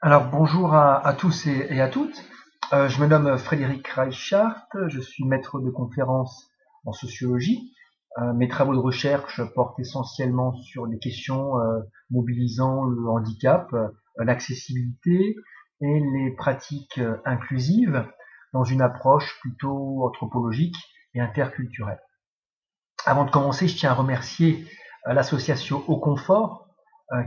Alors bonjour à tous et à toutes. Je me nomme Frédéric Reichart, je suis maître de conférence en sociologie. Mes travaux de recherche portent essentiellement sur les questions mobilisant le handicap, l'accessibilité et les pratiques inclusives dans une approche plutôt anthropologique et interculturelle. Avant de commencer, je tiens à remercier l'association Au Confort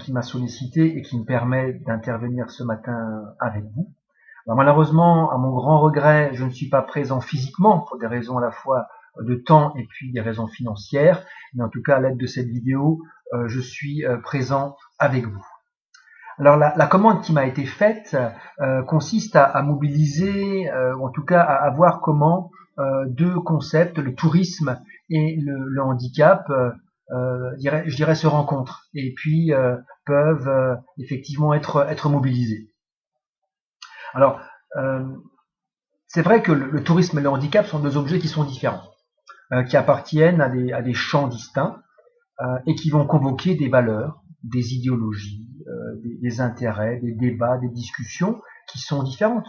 qui m'a sollicité et qui me permet d'intervenir ce matin avec vous. Alors, malheureusement, à mon grand regret, je ne suis pas présent physiquement pour des raisons à la fois de temps et puis des raisons financières. Mais en tout cas, à l'aide de cette vidéo, je suis présent avec vous. Alors la commande qui m'a été faite consiste à mobiliser, ou en tout cas à voir comment deux concepts, le tourisme et le handicap, je dirais se rencontrent et puis peuvent effectivement être mobilisés. Alors c'est vrai que le tourisme et le handicap sont deux objets qui sont différents, qui appartiennent à des champs distincts et qui vont convoquer des valeurs, des idéologies, des intérêts, des débats, des discussions qui sont différentes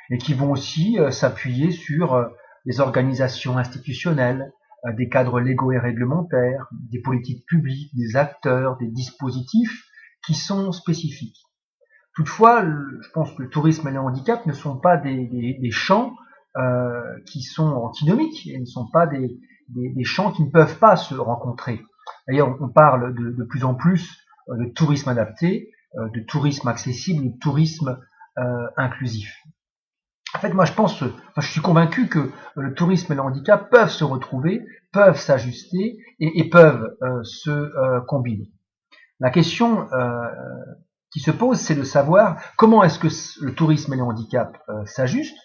et qui vont aussi s'appuyer sur des organisations institutionnelles, des cadres légaux et réglementaires, des politiques publiques, des acteurs, des dispositifs qui sont spécifiques. Toutefois, je pense que le tourisme et le handicap ne sont pas des champs qui sont antinomiques et ne sont pas des champs qui ne peuvent pas se rencontrer. D'ailleurs, on parle de plus en plus de tourisme adapté, de tourisme accessible, de tourisme inclusif. En fait, moi, je suis convaincu que le tourisme et le handicap peuvent se retrouver, peuvent s'ajuster et peuvent se combiner. La question qui se pose, c'est de savoir comment est-ce que le tourisme et le handicap s'ajustent,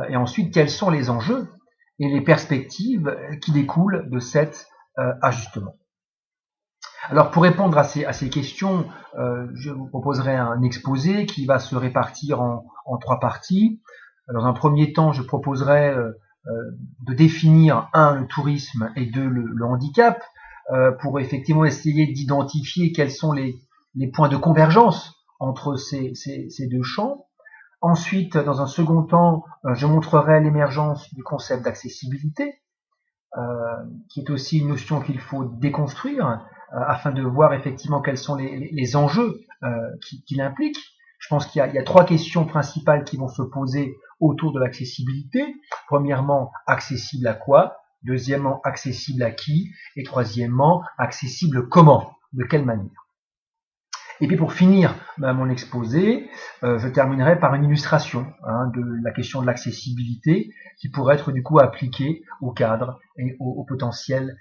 et ensuite quels sont les enjeux et les perspectives qui découlent de cet ajustement. Alors pour répondre à ces questions, je vous proposerai un exposé qui va se répartir en trois parties. Dans un premier temps, je proposerai de définir le tourisme et le handicap, pour effectivement essayer d'identifier quels sont les points de convergence entre ces deux champs. Ensuite, dans un second temps, je montrerai l'émergence du concept d'accessibilité, qui est aussi une notion qu'il faut déconstruire afin de voir effectivement quels sont les enjeux qu'il implique. Je pense qu'il y a trois questions principales qui vont se poser autour de l'accessibilité. Premièrement, accessible à quoi? Deuxièmement, accessible à qui? Et troisièmement, accessible comment? De quelle manière? Et puis pour finir mon exposé, je terminerai par une illustration de la question de l'accessibilité qui pourrait être du coup appliquée au cadre et au potentiel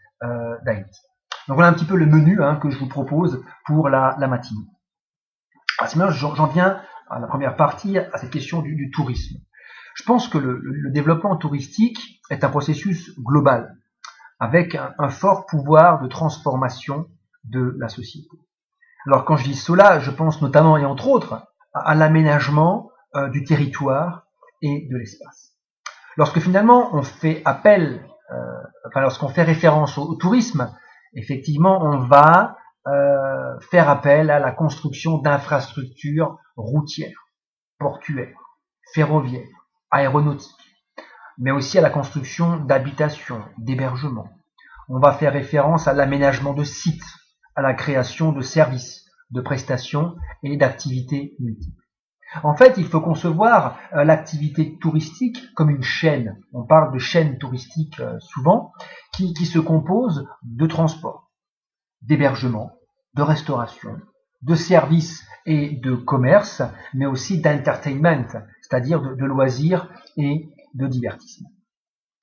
d'Haïti. Donc voilà un petit peu le menu que je vous propose pour la matinée. Maintenant, j'en viens à la première partie, à cette question du tourisme. Je pense que le développement touristique est un processus global, avec un fort pouvoir de transformation de la société. Alors quand je dis cela, je pense notamment et entre autres à l'aménagement du territoire et de l'espace. Lorsque finalement on fait appel, lorsqu'on fait référence au tourisme, effectivement on va faire appel à la construction d'infrastructures routières, portuaires, ferroviaires, aéronautiques, mais aussi à la construction d'habitations, d'hébergements. On va faire référence à l'aménagement de sites, à la création de services, de prestations et d'activités multiples. En fait, il faut concevoir l'activité touristique comme une chaîne. On parle de chaîne touristique souvent, qui se compose de transport, d'hébergement, de restauration, de services et de commerce, mais aussi d'entertainment, c'est-à-dire de loisirs et de divertissement.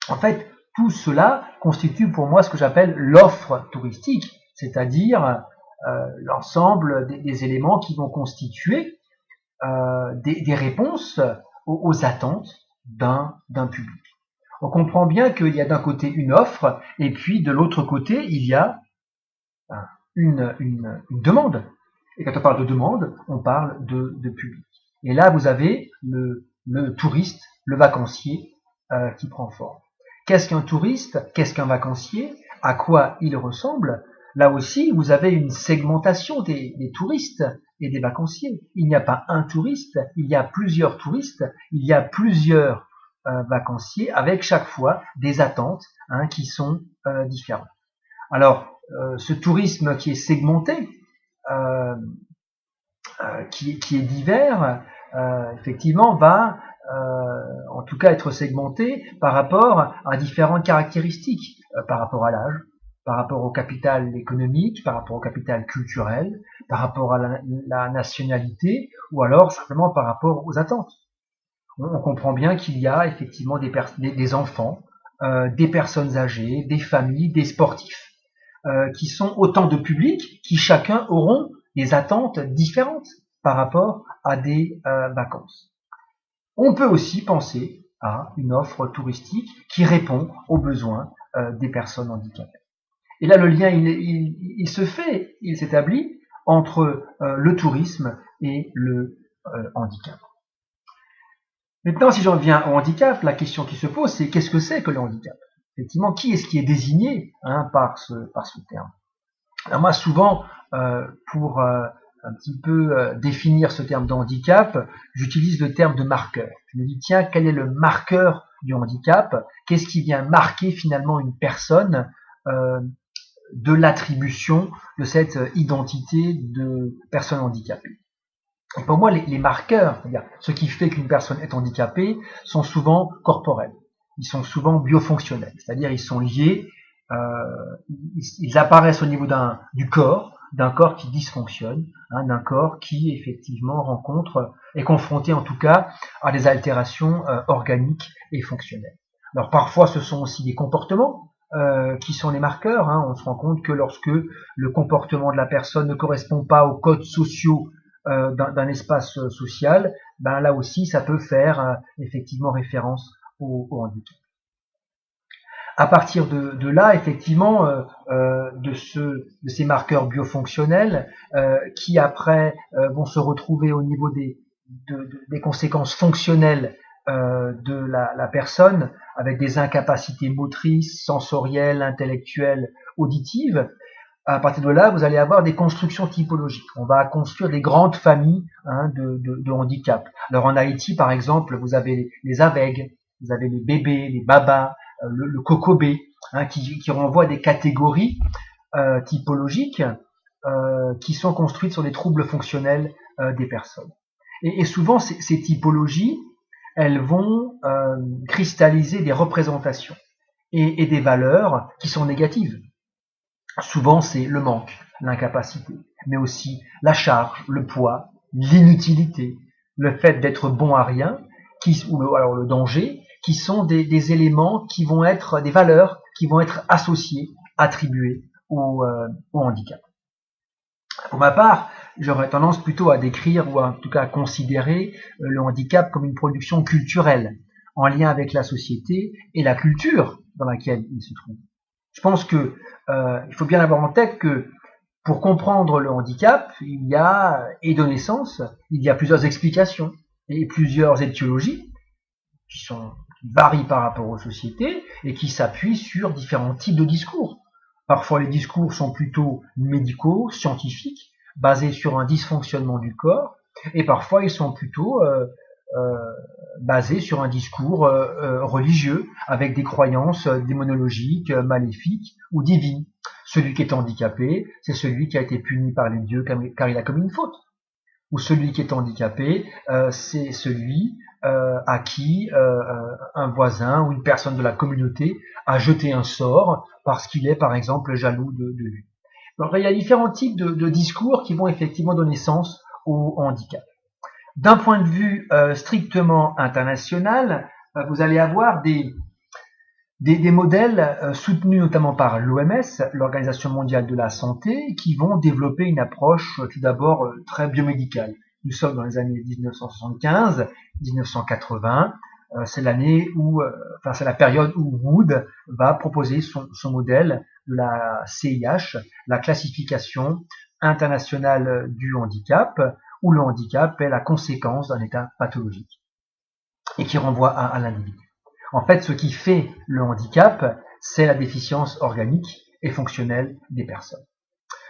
En fait, tout cela constitue pour moi ce que j'appelle l'offre touristique, c'est-à-dire l'ensemble des éléments qui vont constituer des réponses aux attentes d'un public. On comprend bien qu'il y a d'un côté une offre et puis de l'autre côté il y a une demande. Et quand on parle de demande, on parle de public. Et là, vous avez le touriste, le vacancier qui prend forme. Qu'est-ce qu'un touriste? Qu'est-ce qu'un vacancier? À quoi il ressemble? là aussi, vous avez une segmentation des touristes et des vacanciers. Il n'y a pas un touriste, il y a plusieurs touristes, il y a plusieurs vacanciers avec chaque fois des attentes qui sont différentes. Alors, ce tourisme qui est segmenté, euh, qui est divers, effectivement, va en tout cas être segmenté par rapport à différentes caractéristiques, par rapport à l'âge, par rapport au capital économique, par rapport au capital culturel, par rapport à la nationalité, ou alors simplement par rapport aux attentes. On comprend bien qu'il y a effectivement des enfants, des personnes âgées, des familles, des sportifs, qui sont autant de publics qui chacun auront des attentes différentes par rapport à des vacances. On peut aussi penser à une offre touristique qui répond aux besoins des personnes handicapées. Et là, le lien, il se fait, il s'établit entre le tourisme et le handicap. Maintenant, si j'en viens au handicap, la question qui se pose, c'est qu'est-ce que c'est que le handicap? Effectivement, qui est-ce qui est désigné par ce terme? Alors moi, souvent, pour un petit peu définir ce terme de handicap, j'utilise le terme de marqueur. Je me dis, tiens, quel est le marqueur du handicap? Qu'est-ce qui vient marquer finalement une personne de l'attribution de cette identité de personne handicapée? Et pour moi, les marqueurs, c'est-à-dire ce qui fait qu'une personne est handicapée, sont souvent corporels. Ils sont souvent biofonctionnels, c'est-à-dire ils sont liés, ils apparaissent au niveau du corps, d'un corps qui dysfonctionne, d'un corps qui effectivement est confronté en tout cas à des altérations organiques et fonctionnelles. Alors parfois, ce sont aussi des comportements qui sont les marqueurs. On se rend compte que lorsque le comportement de la personne ne correspond pas aux codes sociaux d'un espace social, là aussi ça peut faire effectivement référence au handicap. À partir de là, effectivement, de ces marqueurs biofonctionnels qui après vont se retrouver au niveau des conséquences fonctionnelles de la personne, avec des incapacités motrices, sensorielles, intellectuelles, auditives. À partir de là, vous allez avoir des constructions typologiques. On va construire des grandes familles de handicap. Alors en Haïti, par exemple, vous avez les aveugles, vous avez les bébés, les babas, le cocobé, qui renvoient à des catégories typologiques qui sont construites sur les troubles fonctionnels des personnes. Et souvent, ces typologies, elles vont cristalliser des représentations et des valeurs qui sont négatives. Souvent, c'est le manque, l'incapacité, mais aussi la charge, le poids, l'inutilité, le fait d'être bon à rien, alors le danger, qui sont des éléments qui vont être des valeurs qui vont être associées, attribuées au handicap. Pour ma part, j'aurais tendance plutôt à décrire ou en tout cas à considérer le handicap comme une production culturelle en lien avec la société et la culture dans laquelle il se trouve. Je pense que il faut bien avoir en tête que pour comprendre le handicap, il y a, et de naissance, il y a plusieurs explications et plusieurs étiologies qui varient par rapport aux sociétés et qui s'appuient sur différents types de discours. Parfois, les discours sont plutôt médicaux, scientifiques, basés sur un dysfonctionnement du corps, et parfois ils sont plutôt basés sur un discours religieux, avec des croyances démonologiques, maléfiques ou divines. Celui qui est handicapé, c'est celui qui a été puni par les dieux car il a commis une faute. Ou celui qui est handicapé, c'est celui à qui un voisin ou une personne de la communauté a jeté un sort parce qu'il est, par exemple, jaloux de lui. Donc, il y a différents types de discours qui vont effectivement donner sens au handicap. D'un point de vue strictement international, vous allez avoir des modèles soutenus notamment par l'OMS, l'Organisation mondiale de la santé, qui vont développer une approche tout d'abord très biomédicale. Nous sommes dans les années 1975-1980. C'est l'année c'est la période où Wood va proposer son modèle de la CIH, la classification internationale du handicap, où le handicap est la conséquence d'un état pathologique et qui renvoie à l'individu. En fait, ce qui fait le handicap, c'est la déficience organique et fonctionnelle des personnes.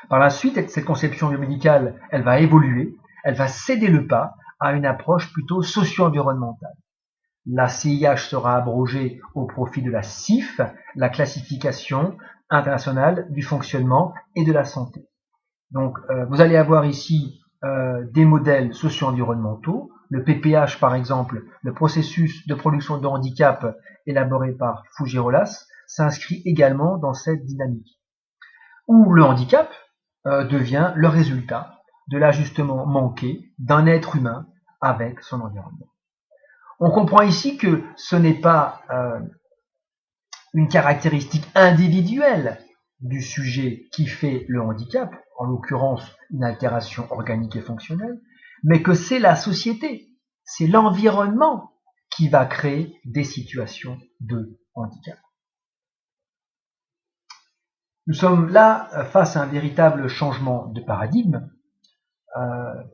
Par la suite, cette conception biomédicale, elle va évoluer, elle va céder le pas à une approche plutôt socio-environnementale. La CIH sera abrogée au profit de la CIF, la classification internationale du fonctionnement et de la santé. Donc, vous allez avoir ici des modèles socio-environnementaux. Le PPH, par exemple, le processus de production de handicap élaboré par Fougier-Rolas, s'inscrit également dans cette dynamique, où le handicap devient le résultat de l'ajustement manqué d'un être humain avec son environnement. On comprend ici que ce n'est pas une caractéristique individuelle du sujet qui fait le handicap, en l'occurrence une altération organique et fonctionnelle, mais que c'est la société, c'est l'environnement qui va créer des situations de handicap. Nous sommes là face à un véritable changement de paradigme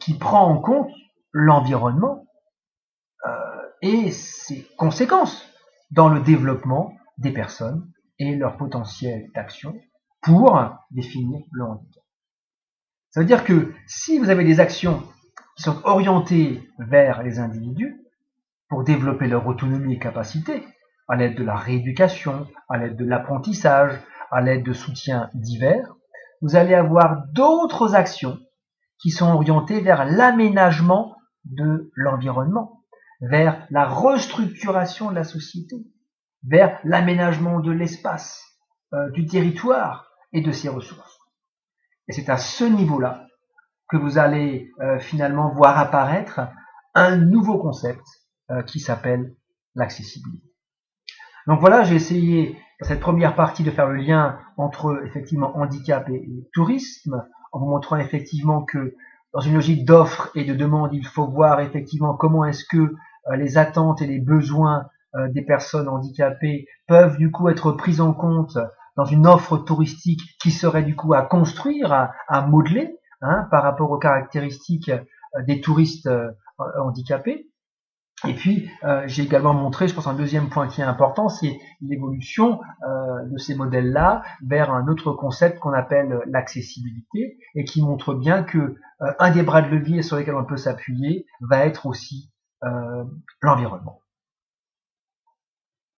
qui prend en compte l'environnement et ses conséquences dans le développement des personnes et leur potentiel d'action pour définir le handicap. Ça veut dire que si vous avez des actions qui sont orientées vers les individus pour développer leur autonomie et capacité, à l'aide de la rééducation, à l'aide de l'apprentissage, à l'aide de soutiens divers, vous allez avoir d'autres actions qui sont orientées vers l'aménagement de l'environnement, vers la restructuration de la société, vers l'aménagement de l'espace, du territoire et de ses ressources. Et c'est à ce niveau-là que vous allez finalement voir apparaître un nouveau concept qui s'appelle l'accessibilité. Donc voilà, j'ai essayé dans cette première partie de faire le lien entre effectivement handicap et tourisme, en vous montrant effectivement que dans une logique d'offre et de demande, il faut voir effectivement comment est-ce que les attentes et les besoins des personnes handicapées peuvent du coup être prises en compte dans une offre touristique qui serait du coup à construire, à modeler par rapport aux caractéristiques des touristes handicapés. Et puis, j'ai également montré, je pense, un deuxième point qui est important, c'est l'évolution de ces modèles-là vers un autre concept qu'on appelle l'accessibilité et qui montre bien que un des bras de levier sur lesquels on peut s'appuyer va être aussi l'environnement.